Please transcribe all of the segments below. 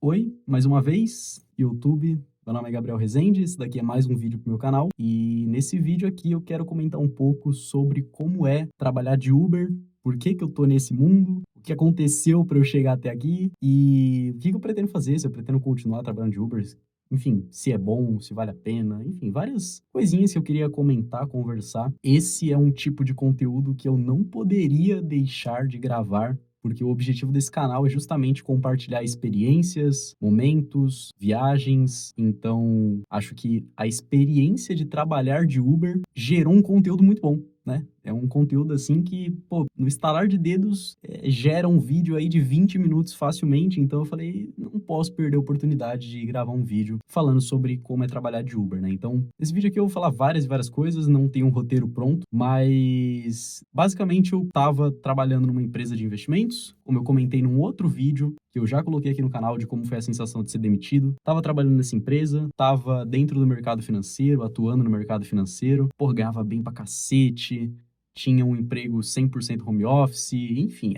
Oi, mais uma vez, YouTube. Meu nome é Gabriel Rezende, esse daqui é mais um vídeo pro meu canal. E nesse vídeo aqui eu quero comentar um pouco sobre como é trabalhar de Uber, por que que eu tô nesse mundo, o que aconteceu para eu chegar até aqui e o que que eu pretendo fazer, se eu pretendo continuar trabalhando de Uber, enfim, se é bom, se vale a pena, enfim, várias coisinhas que eu queria comentar, conversar. Esse é um tipo de conteúdo que eu não poderia deixar de gravar porque o objetivo desse canal é justamente compartilhar experiências, momentos, viagens. Então, acho que a experiência de trabalhar de Uber gerou um conteúdo muito bom, né? É um conteúdo assim que, pô, no estalar de dedos, gera um vídeo aí de 20 minutos facilmente. Então eu falei, não posso perder a oportunidade de gravar um vídeo falando sobre como é trabalhar de Uber, né? Então, nesse vídeo aqui eu vou falar várias e várias coisas, não tem um roteiro pronto, mas basicamente eu tava trabalhando numa empresa de investimentos, como eu comentei num outro vídeo que eu já coloquei aqui no canal de como foi a sensação de ser demitido. Tava trabalhando nessa empresa, tava dentro do mercado financeiro, atuando no mercado financeiro, pô, ganhava bem pra cacete, tinha um emprego 100% home office, enfim,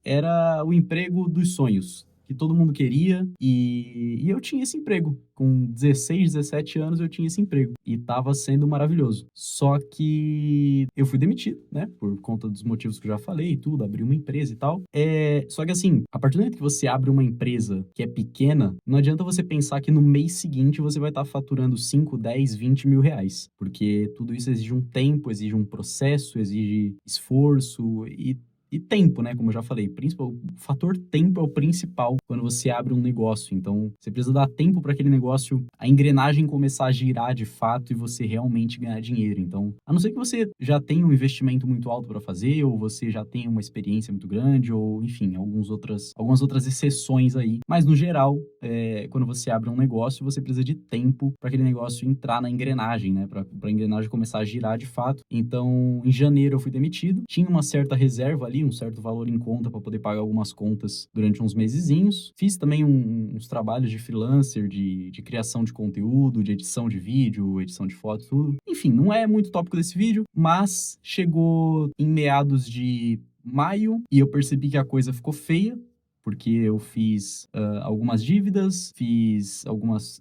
era o emprego dos sonhos, que todo mundo queria, e eu tinha esse emprego. Com 16, 17 anos eu tinha esse emprego, e tava sendo maravilhoso. Só que eu fui demitido, né, por conta dos motivos que eu já falei e tudo, abri uma empresa e tal. Só que assim, a partir do momento que você abre uma empresa que é pequena, não adianta você pensar que no mês seguinte você vai estar faturando 5, 10, 20 mil reais, porque tudo isso exige um tempo, exige um processo, exige esforço e tempo, né? Como eu já falei, o fator tempo é o principal quando você abre um negócio. Então, você precisa dar tempo para aquele negócio, a engrenagem começar a girar de fato e você realmente ganhar dinheiro. Então, a não ser que você já tenha um investimento muito alto para fazer, ou você já tenha uma experiência muito grande, ou enfim, algumas outras exceções aí. Mas no geral, quando você abre um negócio, você precisa de tempo para aquele negócio entrar na engrenagem, né? Para a engrenagem começar a girar de fato. Então, em janeiro eu fui demitido, tinha uma certa reserva ali, um certo valor em conta para poder pagar algumas contas durante uns mesezinhos. Fiz também uns trabalhos de freelancer, de criação de conteúdo, de edição de vídeo, edição de foto, tudo. Enfim, não é muito tópico desse vídeo, mas chegou em meados de maio e eu percebi que a coisa ficou feia, porque eu fiz algumas dívidas, fiz algumas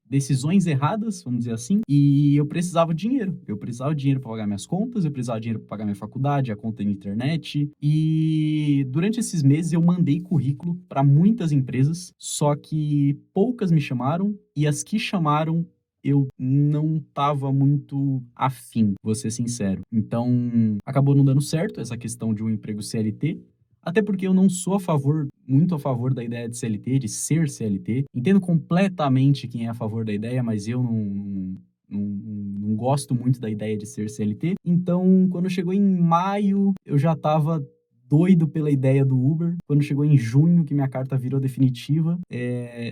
decisões erradas, vamos dizer assim, e eu precisava de dinheiro. Eu precisava de dinheiro para pagar minhas contas, eu precisava de dinheiro para pagar minha faculdade, a conta na internet, e durante esses meses eu mandei currículo para muitas empresas, só que poucas me chamaram, e as que chamaram eu não estava muito afim, vou ser sincero. Então, acabou não dando certo essa questão de um emprego CLT, até porque eu não sou muito a favor da ideia de CLT, de ser CLT. Entendo completamente quem é a favor da ideia, mas eu não gosto muito da ideia de ser CLT. Então, quando chegou em maio, eu já estava doido pela ideia do Uber. Quando chegou em junho, que minha carta virou definitiva,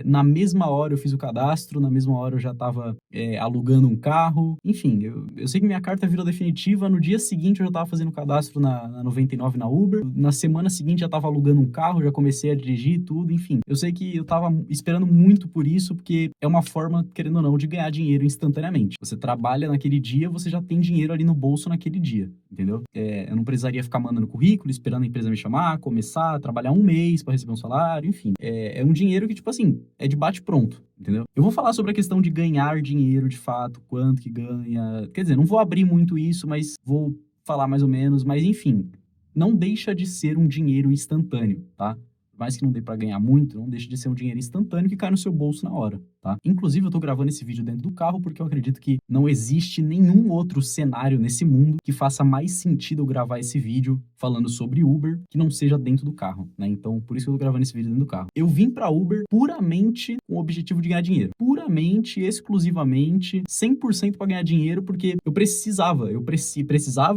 na mesma hora eu fiz o cadastro, na mesma hora eu já estava alugando um carro. Enfim, eu sei que minha carta virou definitiva, no dia seguinte eu já estava fazendo o cadastro na 99 na Uber, na semana seguinte já estava alugando um carro, já comecei a dirigir e tudo, enfim. Eu sei que eu estava esperando muito por isso, porque é uma forma, querendo ou não, de ganhar dinheiro instantaneamente. Você trabalha naquele dia, você já tem dinheiro ali no bolso naquele dia, entendeu? Eu não precisaria ficar mandando currículo, esperando a empresa me chamar, começar a trabalhar um mês para receber um salário, enfim. É um dinheiro que, tipo assim, é de bate-pronto, entendeu? Eu vou falar sobre a questão de ganhar dinheiro de fato, quanto que ganha. Quer dizer, não vou abrir muito isso, mas vou falar mais ou menos. Mas, enfim, não deixa de ser um dinheiro instantâneo, tá? Por mais que não dê para ganhar muito, não deixa de ser um dinheiro instantâneo que cai no seu bolso na hora, tá? Inclusive, eu tô gravando esse vídeo dentro do carro porque eu acredito que não existe nenhum outro cenário nesse mundo que faça mais sentido eu gravar esse vídeo falando sobre Uber que não seja dentro do carro, né? Então, por isso que eu tô gravando esse vídeo dentro do carro. Eu vim pra Uber puramente com o objetivo de ganhar dinheiro. Puramente, exclusivamente, 100% para ganhar dinheiro, porque eu precisava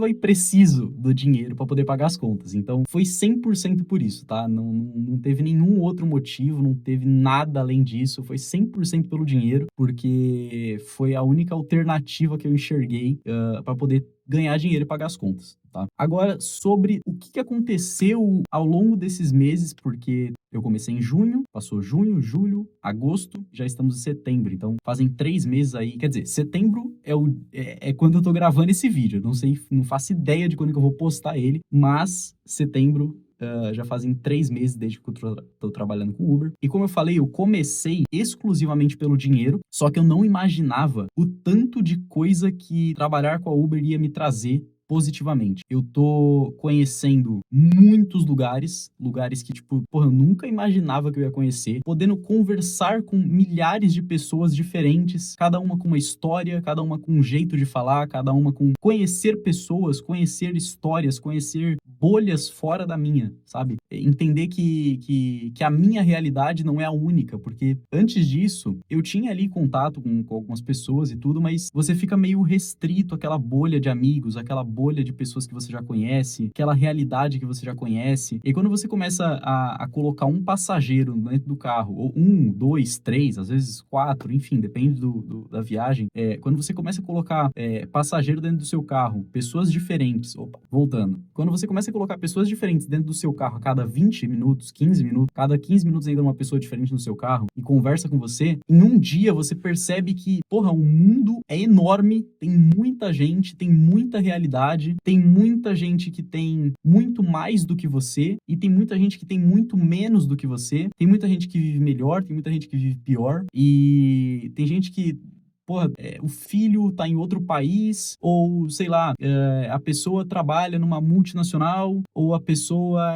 e preciso do dinheiro para poder pagar as contas. Então, foi 100% por isso, tá? Não teve nenhum outro motivo, não teve nada além disso, foi 100% pelo dinheiro, porque foi a única alternativa que eu enxerguei para poder ganhar dinheiro e pagar as contas, tá? Agora, sobre o que aconteceu ao longo desses meses, porque eu comecei em junho, passou junho, julho, agosto, já estamos em setembro, então fazem 3 meses aí, quer dizer, setembro é quando eu tô gravando esse vídeo, não sei, não faço ideia de quando que eu vou postar ele, mas setembro já fazem 3 meses desde que eu tô trabalhando com Uber. E como eu falei, eu comecei exclusivamente pelo dinheiro, só que eu não imaginava o tanto de coisa que trabalhar com a Uber ia me trazer positivamente. Eu tô conhecendo muitos lugares que, tipo, porra, eu nunca imaginava que eu ia conhecer, podendo conversar com milhares de pessoas diferentes, cada uma com uma história, cada uma com um jeito de falar, cada uma com conhecer pessoas, conhecer histórias, conhecer bolhas fora da minha, sabe? Entender que a minha realidade não é a única, porque antes disso, eu tinha ali contato com algumas pessoas e tudo, mas você fica meio restrito àquela bolha de amigos, àquela bolha de pessoas que você já conhece, aquela realidade que você já conhece. E quando você começa a colocar um passageiro dentro do carro, ou um, dois, três, às vezes quatro, enfim, depende da viagem, quando você começa a colocar passageiro dentro do seu carro, pessoas diferentes, voltando, quando você começa a colocar pessoas diferentes dentro do seu carro a cada 20 minutos, 15 minutos, cada 15 minutos entra uma pessoa diferente no seu carro e conversa com você, em um dia você percebe que, porra, o mundo é enorme, tem muita gente, tem muita realidade, tem muita gente que tem muito mais do que você e tem muita gente que tem muito menos do que você, tem muita gente que vive melhor, tem muita gente que vive pior e tem gente que porra, o filho tá em outro país, ou, sei lá, a pessoa trabalha numa multinacional, ou a pessoa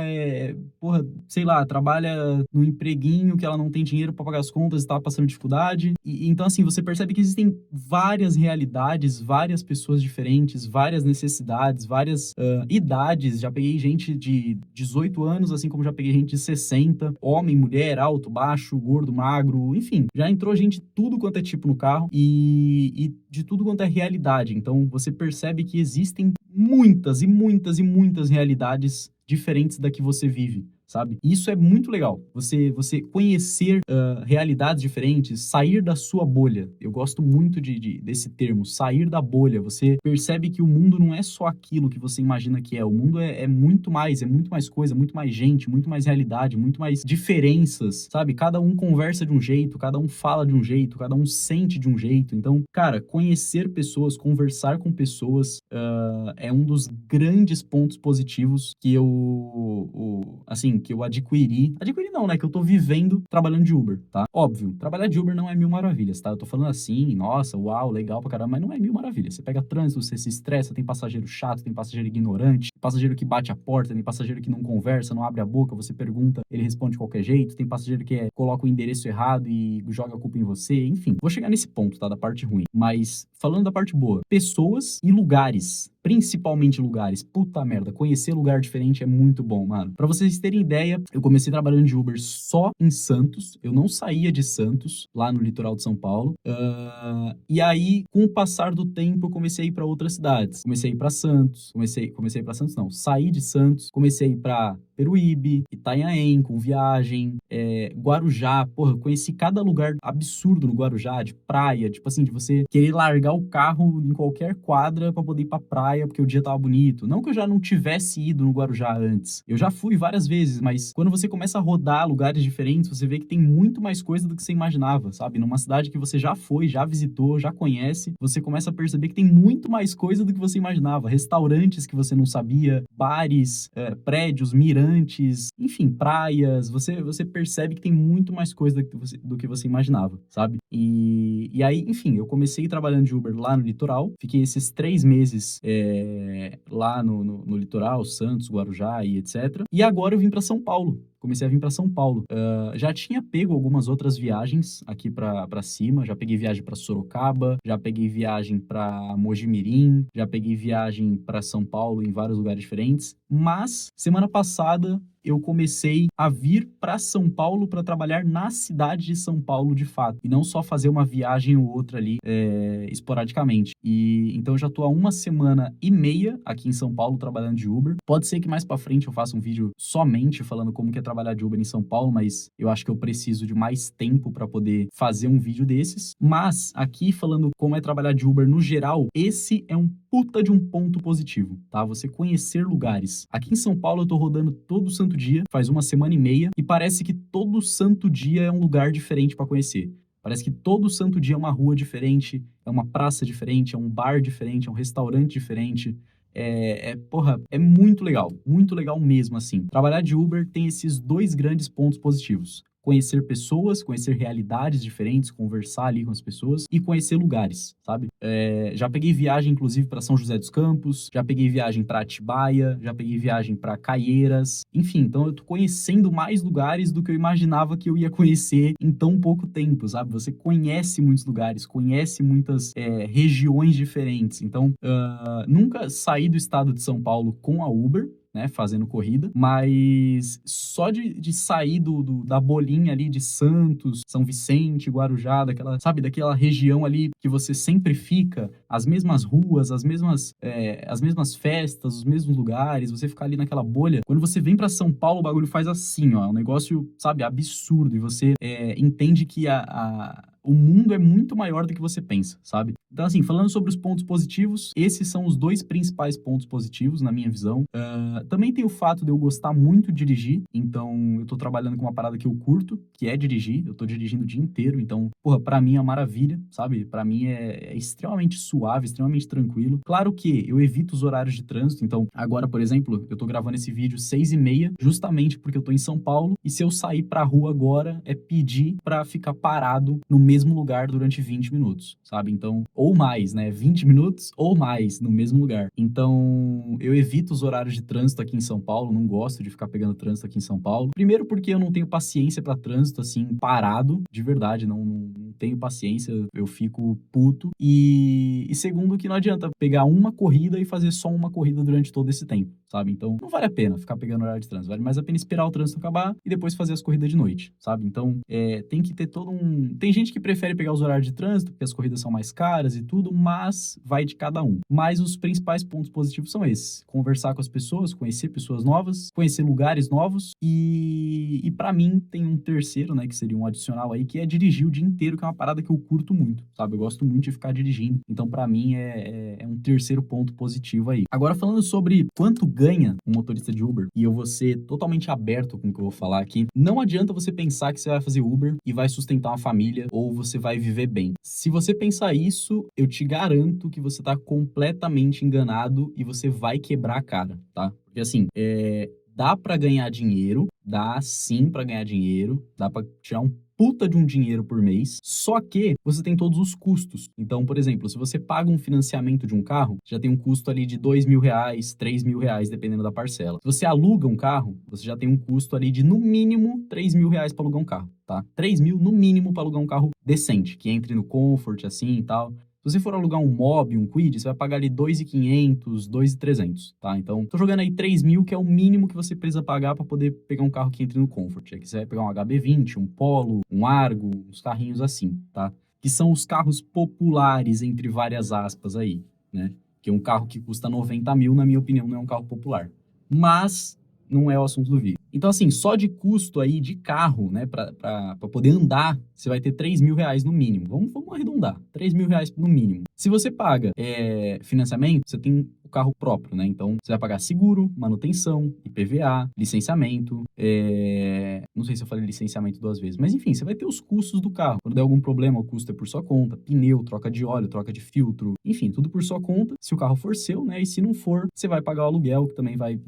porra, sei lá, trabalha num empreguinho que ela não tem dinheiro para pagar as contas e tá passando dificuldade. Então, assim, você percebe que existem várias realidades, várias pessoas diferentes, várias necessidades, várias idades. Já peguei gente de 18 anos, assim como já peguei gente de 60, homem, mulher, alto, baixo, gordo, magro, enfim, já entrou gente de tudo quanto é tipo no carro e de tudo quanto é realidade. Então, você percebe que existem muitas e muitas e muitas realidades diferentes da que você vive, sabe? E isso é muito legal. Você conhecer realidades diferentes, sair da sua bolha. Eu gosto muito desse termo, sair da bolha. Você percebe que o mundo não é só aquilo que você imagina que é. O mundo é muito mais coisa, muito mais gente, muito mais realidade, muito mais diferenças, sabe? Cada um conversa de um jeito, cada um fala de um jeito, cada um sente de um jeito. Então, cara, conhecer pessoas, conversar com pessoas é um dos grandes pontos positivos que eu adquiri não, né, que eu tô vivendo trabalhando de Uber, tá? Óbvio, trabalhar de Uber não é mil maravilhas, tá? Eu tô falando assim, nossa, uau, legal pra caramba, mas não é mil maravilhas. Você pega trânsito, você se estressa, tem passageiro chato, tem passageiro ignorante, passageiro que bate a porta, tem passageiro que não conversa, não abre a boca, você pergunta, ele responde de qualquer jeito, tem passageiro que coloca o endereço errado e joga a culpa em você, enfim. Vou chegar nesse ponto, tá, da parte ruim. Mas, falando da parte boa, pessoas e lugares, principalmente lugares. Puta merda, conhecer lugar diferente é muito bom, mano. Pra vocês terem ideia, eu comecei trabalhando de Uber só em Santos. Eu não saía de Santos, lá no litoral de São Paulo. E aí, com o passar do tempo, eu comecei a ir pra outras cidades. Comecei a ir pra Santos. Comecei a ir pra Santos, não. Saí de Santos. Comecei a ir pra Peruíbe, Itanhaém, com viagem, Guarujá. Porra, eu conheci cada lugar absurdo no Guarujá, de praia, tipo assim, de você querer largar o carro em qualquer quadra pra poder ir pra praia, porque o dia tava bonito. Não que eu já não tivesse ido no Guarujá antes. Eu já fui várias vezes, mas quando você começa a rodar lugares diferentes, você vê que tem muito mais coisa do que você imaginava, sabe? Numa cidade que você já foi, já visitou, já conhece, você começa a perceber que tem muito mais coisa do que você imaginava. Restaurantes que você não sabia, bares, prédios, mirantes, enfim, praias. Você percebe que tem muito mais coisa do que você imaginava, sabe? E aí, enfim, eu comecei trabalhando de Uber lá no litoral, fiquei esses 3 meses lá no litoral, Santos, Guarujá e etc. E agora eu vim para São Paulo. Comecei a vir para São Paulo. Já tinha pego algumas outras viagens aqui para cima. Já peguei viagem para Sorocaba, já peguei viagem para Mojimirim, já peguei viagem para São Paulo em vários lugares diferentes. Mas semana passada eu comecei a vir para São Paulo para trabalhar na cidade de São Paulo de fato, e não só fazer uma viagem ou outra ali esporadicamente. E então eu já tô há 1 semana e meia aqui em São Paulo trabalhando de Uber. Pode ser que mais para frente eu faça um vídeo somente falando como que é trabalhar de Uber em São Paulo, mas eu acho que eu preciso de mais tempo para poder fazer um vídeo desses. Mas aqui falando como é trabalhar de Uber no geral, esse é um puta de um ponto positivo, tá? Você conhecer lugares. Aqui em São Paulo eu tô rodando todo santo dia, faz 1 semana e meia, e parece que todo santo dia é um lugar diferente para conhecer. Parece que todo santo dia é uma rua diferente, é uma praça diferente, é um bar diferente, é um restaurante diferente, porra, é muito legal mesmo, assim. Trabalhar de Uber tem esses dois grandes pontos positivos. Conhecer pessoas, conhecer realidades diferentes, conversar ali com as pessoas e conhecer lugares, sabe? Já peguei viagem, inclusive, para São José dos Campos, já peguei viagem para Atibaia, já peguei viagem para Caieiras, enfim, então eu tô conhecendo mais lugares do que eu imaginava que eu ia conhecer em tão pouco tempo, sabe? Você conhece muitos lugares, conhece muitas regiões diferentes, então nunca saí do estado de São Paulo com a Uber, né, fazendo corrida, mas só de sair da bolinha ali de Santos, São Vicente, Guarujá, daquela região ali que você sempre fica, as mesmas ruas, as mesmas festas, os mesmos lugares, você ficar ali naquela bolha. Quando você vem pra São Paulo, o bagulho faz assim, ó, é um negócio, sabe, absurdo, e você entende que o mundo é muito maior do que você pensa, sabe? Então, assim, falando sobre os pontos positivos, esses são os dois principais pontos positivos, na minha visão. Também tem o fato de eu gostar muito de dirigir, então eu tô trabalhando com uma parada que eu curto, que é dirigir, eu tô dirigindo o dia inteiro, então, porra, pra mim é uma maravilha, sabe? Pra mim é extremamente suave, extremamente tranquilo. Claro que eu evito os horários de trânsito, então, agora, por exemplo, eu tô gravando esse vídeo 6h30, justamente porque eu tô em São Paulo, e se eu sair pra rua agora, é pedir pra ficar parado no mesmo lugar durante 20 minutos, sabe? Então, ou mais, né? 20 minutos ou mais no mesmo lugar. Então, eu evito os horários de trânsito aqui em São Paulo, não gosto de ficar pegando trânsito aqui em São Paulo. Primeiro porque eu não tenho paciência pra trânsito, assim, parado, de verdade, não tenho paciência, eu fico puto. E segundo que não adianta pegar uma corrida e fazer só uma corrida durante todo esse tempo, sabe? Então, não vale a pena ficar pegando horário de trânsito, vale mais a pena esperar o trânsito acabar e depois fazer as corridas de noite, sabe? Então, tem que ter todo um... Tem gente que prefere pegar os horários de trânsito, porque as corridas são mais caras e tudo, mas vai de cada um. Mas os principais pontos positivos são esses: conversar com as pessoas, conhecer pessoas novas, conhecer lugares novos e para mim tem um terceiro, né, que seria um adicional aí, que é dirigir o dia inteiro, que é uma parada que eu curto muito, sabe? Eu gosto muito de ficar dirigindo, então para mim é um terceiro ponto positivo aí. Agora, falando sobre quanto ganha um motorista de Uber, e eu vou ser totalmente aberto com o que eu vou falar aqui, não adianta você pensar que você vai fazer Uber e vai sustentar uma família ou você vai viver bem. Se você pensar isso, eu te garanto que você tá completamente enganado e você vai quebrar a cara, tá? Porque assim, dá pra ganhar dinheiro, dá sim pra ganhar dinheiro, dá pra tirar um puta de um dinheiro por mês, só que você tem todos os custos. Então, por exemplo, se você paga um financiamento de um carro, já tem um custo ali de R$ 2.000, R$ 3.000, dependendo da parcela. Se você aluga um carro, você já tem um custo ali de, no mínimo, R$ 3.000 para alugar um carro, tá? 3.000 no mínimo para alugar um carro decente, que entre no Comfort, assim e tal. Se você for alugar um Mobi, um Kwid, você vai pagar ali 2.500, 2.300, tá? Então, tô jogando aí 3.000, que é o mínimo que você precisa pagar para poder pegar um carro que entre no Comfort. Aqui você vai pegar um HB20, um Polo, um Argo, uns carrinhos assim, tá? Que são os carros populares, entre várias aspas aí, né? Que um carro que custa 90.000, na minha opinião, não é um carro popular. Mas não é o assunto do vídeo. Então, assim, só de custo aí de carro, né, pra poder andar, você vai ter R$ 3.000 no mínimo. Vamos arredondar, R$ 3.000 no mínimo. Se você paga financiamento, você tem o carro próprio, né? Então, você vai pagar seguro, manutenção, IPVA, licenciamento, não sei se eu falei licenciamento 2 vezes, mas enfim, você vai ter os custos do carro. Quando der algum problema, o custo é por sua conta, pneu, troca de óleo, troca de filtro, enfim, tudo por sua conta, se o carro for seu, né? E se não for, você vai pagar o aluguel, que também vai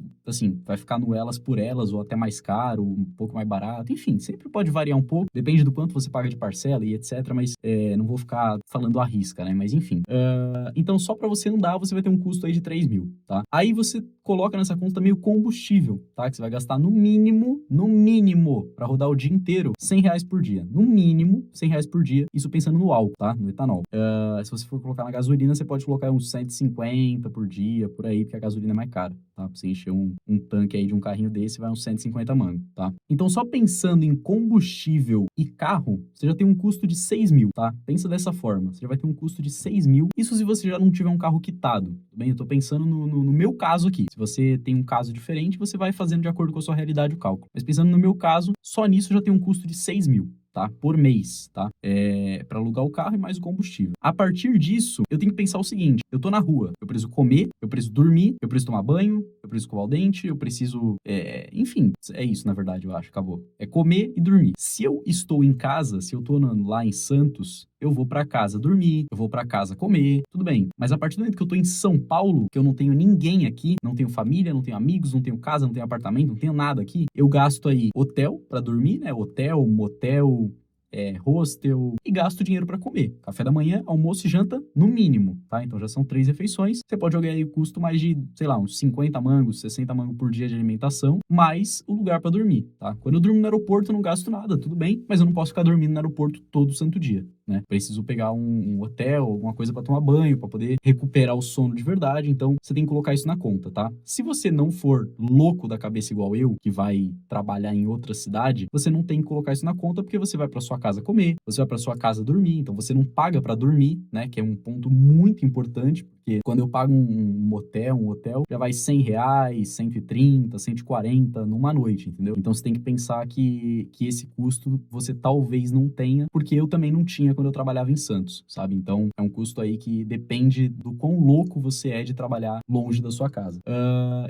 ficar no elas por elas, ou até mais caro, um pouco mais barato, enfim, sempre pode variar um pouco, depende do quanto você paga de parcela e etc, mas não vou ficar falando à risca, né? Mas enfim. Então, só para você andar, você vai ter um custo aí de 3.000, tá? Aí você coloca nessa conta também o combustível, tá? Que você vai gastar no mínimo, para rodar o dia inteiro, R$ 100 por dia. No mínimo, R$ 100 por dia, isso pensando no álcool, tá? No etanol. Se você for colocar na gasolina, você pode colocar uns 150 por dia, por aí, porque a gasolina é mais cara, tá? Pra você encher um tanque aí de um carrinho desse, vai uns 150 mano, tá? Então, só pensando em combustível e carro, você já tem um custo de 6.000, tá? Pensa dessa forma, você já vai ter um custo de 6.000, isso se você já não tiver um carro quitado, tudo bem? Eu tô pensando no meu caso aqui. Se você tem um caso diferente, você vai fazendo de acordo com a sua realidade o cálculo. Mas pensando no meu caso, só nisso já tem um custo de 6.000. Tá? Por mês, tá? Para alugar o carro e mais o combustível. A partir disso, eu tenho que pensar o seguinte: eu tô na rua, eu preciso comer, eu preciso dormir, eu preciso tomar banho, eu preciso escovar o dente, eu preciso... enfim, é isso, na verdade, eu acho, acabou. É comer e dormir. Se eu estou em casa, se eu tô lá em Santos, eu vou pra casa dormir, eu vou pra casa comer, tudo bem. Mas a partir do momento que eu tô em São Paulo, que eu não tenho ninguém aqui, não tenho família, não tenho amigos, não tenho casa, não tenho apartamento, não tenho nada aqui, eu gasto aí hotel pra dormir, né? Hotel, motel, hostel, e gasto dinheiro para comer. Café da manhã, almoço e janta, no mínimo, tá? Então já são 3 refeições. Você pode jogar aí o custo mais de, sei lá, uns 50 mangos, 60 mangos por dia de alimentação, mais o lugar para dormir, tá? Quando eu durmo no aeroporto, eu não gasto nada, tudo bem, mas eu não posso ficar dormindo no aeroporto todo santo dia, né? Preciso pegar um hotel, alguma coisa para tomar banho, para poder recuperar o sono de verdade. Então, você tem que colocar isso na conta, tá? Se você não for louco da cabeça igual eu, que vai trabalhar em outra cidade, você não tem que colocar isso na conta porque você vai para sua casa comer, você vai para sua casa dormir, então você não paga para dormir, né? Que é um ponto muito importante, porque quando eu pago um motel, um hotel, já vai R$ 100, 130, 140 numa noite, entendeu? Então você tem que pensar que esse custo você talvez não tenha, porque eu também não tinha quando eu trabalhava em Santos, sabe? Então é um custo aí que depende do quão louco você é de trabalhar longe da sua casa.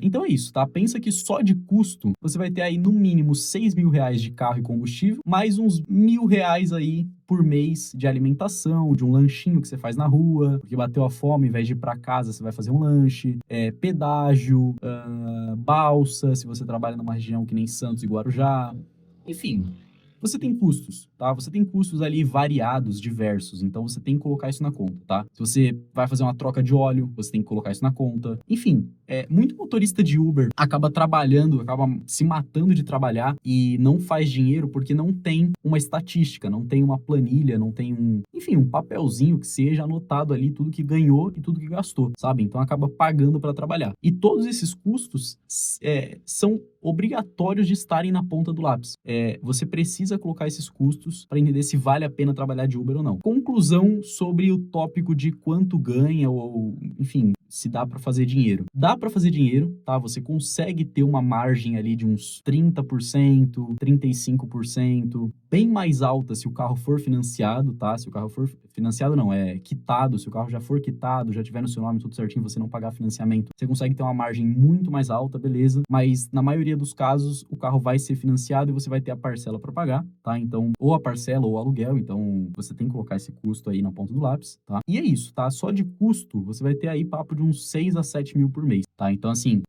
Então é isso, tá? Pensa que só de custo você vai ter aí no mínimo R$ 6.000 de carro e combustível, mais uns R$ 1.000 aí por mês de alimentação, de um lanchinho que você faz na rua, porque bateu a fome, ao invés de ir para casa, você vai fazer um lanche, pedágio, balsa, se você trabalha numa região que nem Santos e Guarujá, enfim. Você tem custos, tá? Você tem custos ali variados, diversos, então você tem que colocar isso na conta, tá? Se você vai fazer uma troca de óleo, você tem que colocar isso na conta. Enfim, muito motorista de Uber acaba trabalhando, acaba se matando de trabalhar e não faz dinheiro porque não tem uma estatística, não tem uma planilha, não tem um papelzinho que seja anotado ali tudo que ganhou e tudo que gastou, sabe? Então acaba pagando para trabalhar. E todos esses custos são obrigatórios de estarem na ponta do lápis. Você precisa colocar esses custos para entender se vale a pena trabalhar de Uber ou não. Conclusão sobre o tópico de quanto ganha ou enfim, se dá para fazer dinheiro. Dá para fazer dinheiro, tá? Você consegue ter uma margem ali de uns 30%, 35%, bem mais alta se o carro for financiado, tá? Se o carro for financiado não, quitado, se o carro já for quitado, já tiver no seu nome tudo certinho, você não pagar financiamento, você consegue ter uma margem muito mais alta, beleza? Mas na maioria dos casos, o carro vai ser financiado e você vai ter a parcela para pagar, tá? Então, ou a parcela ou o aluguel, então você tem que colocar esse custo aí na ponta do lápis, tá? E é isso, tá? Só de custo, você vai ter aí papo de uns 6 a 7 mil por mês, tá? Então, assim,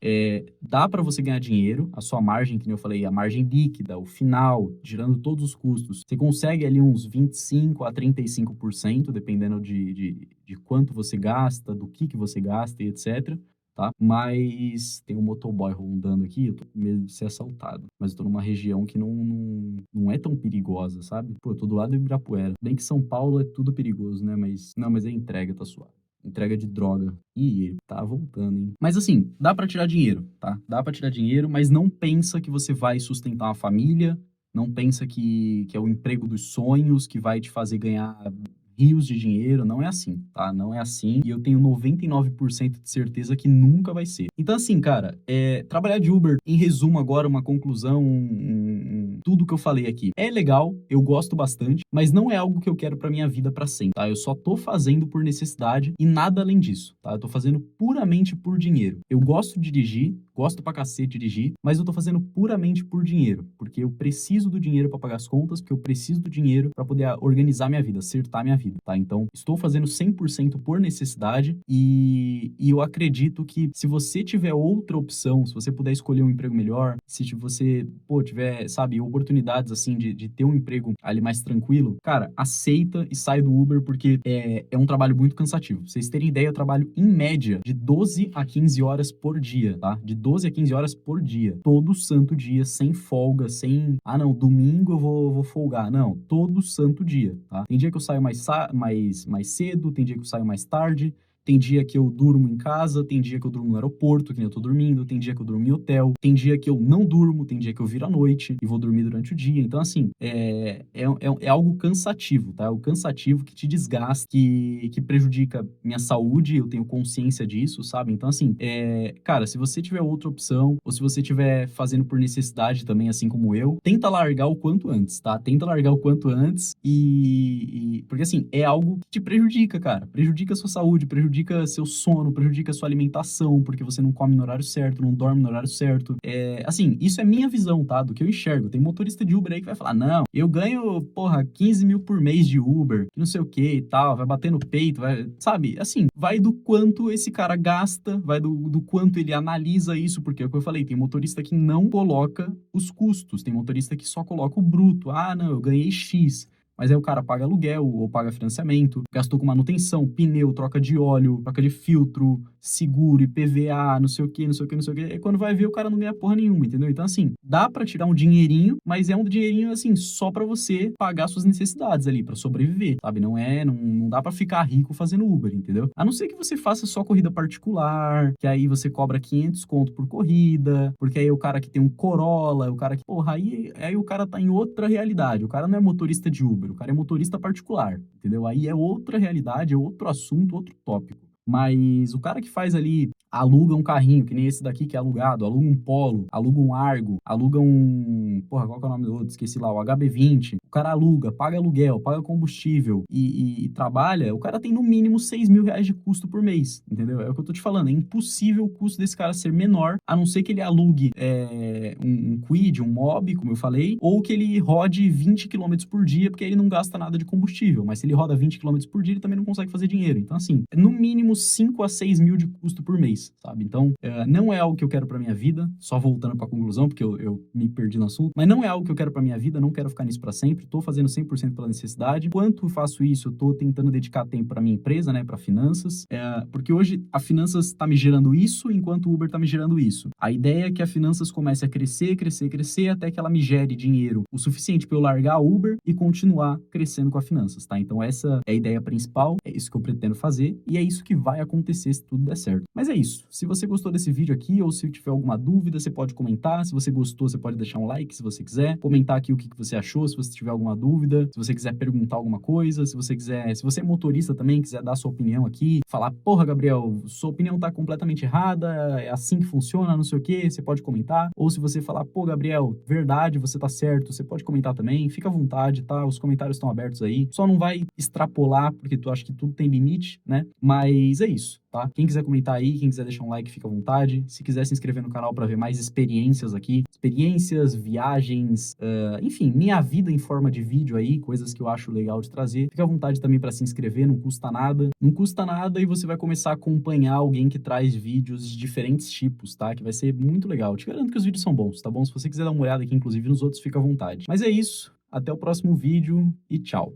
dá para você ganhar dinheiro, a sua margem, que eu falei, a margem líquida, o final, tirando todos os custos, você consegue ali uns 25 a 35%, dependendo de quanto você gasta, do que você gasta e etc., tá? Mas tem um motoboy rondando aqui, eu tô com medo de ser assaltado. Mas eu tô numa região que não é tão perigosa, sabe? Pô, eu tô do lado do Ibirapuera. Bem que São Paulo é tudo perigoso, né? Mas é entrega, tá suave. Entrega de droga. Ih, ele tá voltando, hein? Mas assim, dá pra tirar dinheiro, tá? Dá pra tirar dinheiro, mas não pensa que você vai sustentar uma família, não pensa que é o emprego dos sonhos que vai te fazer ganhar rios de dinheiro, não é assim, tá? Não é assim, e eu tenho 99% de certeza que nunca vai ser. Então, assim, cara, trabalhar de Uber, em resumo agora, uma conclusão, tudo que eu falei aqui, é legal, eu gosto bastante, mas não é algo que eu quero pra minha vida pra sempre, tá? Eu só tô fazendo por necessidade e nada além disso, tá? Eu tô fazendo puramente por dinheiro. Eu gosto de dirigir, gosto pra cacete de dirigir, mas eu tô fazendo puramente por dinheiro, porque eu preciso do dinheiro pra pagar as contas, porque eu preciso do dinheiro pra poder organizar minha vida, acertar minha vida, tá? Então, estou fazendo 100% por necessidade e eu acredito que se você tiver outra opção, se você puder escolher um emprego melhor, se você, tiver, sabe, oportunidades, assim, de ter um emprego ali mais tranquilo, cara, aceita e sai do Uber, porque é um trabalho muito cansativo. Pra vocês terem ideia, eu trabalho, em média, de 12 a 15 horas por dia, tá? De 12 a 15 horas por dia. Todo santo dia, sem folga, sem... Ah, não, domingo eu vou folgar. Não, todo santo dia, tá? Tem dia que eu saio mais cedo, tem dia que eu saio mais tarde, tem dia que eu durmo em casa, tem dia que eu durmo no aeroporto, que nem eu tô dormindo, tem dia que eu durmo em hotel, tem dia que eu não durmo, tem dia que eu viro à noite e vou dormir durante o dia. Então, assim, é algo cansativo, tá? É algo cansativo que te desgasta, que prejudica minha saúde, eu tenho consciência disso, sabe? Então, assim, cara, se você tiver outra opção, ou se você estiver fazendo por necessidade também, assim como eu, tenta largar o quanto antes, tá? Tenta largar o quanto antes porque, assim, é algo que te prejudica, cara. Prejudica a sua saúde, prejudica prejudica seu sono, prejudica sua alimentação, porque você não come no horário certo, não dorme no horário certo. Assim, isso é minha visão, tá? Do que eu enxergo. Tem motorista de Uber aí que vai falar, não, eu ganho, porra, 15 mil por mês de Uber, que não sei o que e tal, vai bater no peito, vai, sabe? Assim, vai do quanto esse cara gasta, vai do quanto ele analisa isso, porque é o que eu falei, tem motorista que não coloca os custos, tem motorista que só coloca o bruto. Ah, não, eu ganhei X. Mas aí o cara paga aluguel ou paga financiamento, gastou com manutenção, pneu, troca de óleo, troca de filtro, seguro, IPVA, não sei o que, não sei o que, não sei o que. E quando vai ver, o cara não ganha porra nenhuma, entendeu? Então, assim, dá pra tirar um dinheirinho, mas é um dinheirinho, assim, só pra você pagar suas necessidades ali, pra sobreviver, sabe? Não dá pra ficar rico fazendo Uber, entendeu? A não ser que você faça só corrida particular, que aí você cobra 500 conto por corrida, porque aí o cara que tem um Corolla, o cara que, porra, aí o cara tá em outra realidade. O cara não é motorista de Uber, o cara é motorista particular, entendeu? Aí é outra realidade, é outro assunto, outro tópico. Mas o cara que faz ali, aluga um carrinho, que nem esse daqui que é alugado, aluga um Polo, aluga um Argo, aluga um... Porra, qual que é o nome do outro? Esqueci lá, o HB20. O cara aluga, paga aluguel, paga combustível e trabalha, o cara tem no mínimo 6 mil reais de custo por mês, entendeu? É o que eu tô te falando, é impossível o custo desse cara ser menor, a não ser que ele alugue um Kwid, um Mob, como eu falei, ou que ele rode 20 km por dia, porque ele não gasta nada de combustível, mas se ele roda 20 km por dia, ele também não consegue fazer dinheiro. Então, assim, no mínimo 5 a 6 mil de custo por mês, sabe? Então, não é algo que eu quero pra minha vida, só voltando pra conclusão, porque eu me perdi no assunto, mas não é algo que eu quero pra minha vida, não quero ficar nisso pra sempre, tô fazendo 100% pela necessidade. Enquanto faço isso, eu tô tentando dedicar tempo pra minha empresa, né, pra finanças, porque hoje a finanças tá me gerando isso, enquanto o Uber tá me gerando isso. A ideia é que a finanças comece a crescer, crescer, crescer, até que ela me gere dinheiro o suficiente pra eu largar a Uber e continuar crescendo com a finanças, tá? Então essa é a ideia principal, é isso que eu pretendo fazer, e é isso que vai acontecer se tudo der certo. Mas é isso. Se você gostou desse vídeo aqui, ou se tiver alguma dúvida, você pode comentar. Se você gostou, você pode deixar um like, se você quiser. Comentar aqui o que você achou, se você tiver alguma dúvida. Se você quiser perguntar alguma coisa, se você é motorista também, quiser dar sua opinião aqui, falar, porra, Gabriel, sua opinião tá completamente errada, é assim que funciona, não sei o quê, você pode comentar. Ou se você falar, pô, Gabriel, verdade, você tá certo, você pode comentar também. Fica à vontade, tá? Os comentários estão abertos aí. Só não vai extrapolar, porque tu acha que tudo tem limite, né? Mas é isso, tá? Quem quiser comentar aí, quem quiser deixar um like, fica à vontade. Se quiser se inscrever no canal para ver mais experiências aqui, experiências, viagens, enfim, minha vida em forma de vídeo aí, coisas que eu acho legal de trazer. Fica à vontade também para se inscrever, não custa nada. Não custa nada e você vai começar a acompanhar alguém que traz vídeos de diferentes tipos, tá? Que vai ser muito legal. Te garanto que os vídeos são bons, tá bom? Se você quiser dar uma olhada aqui, inclusive, nos outros, fica à vontade. Mas é isso. Até o próximo vídeo e tchau.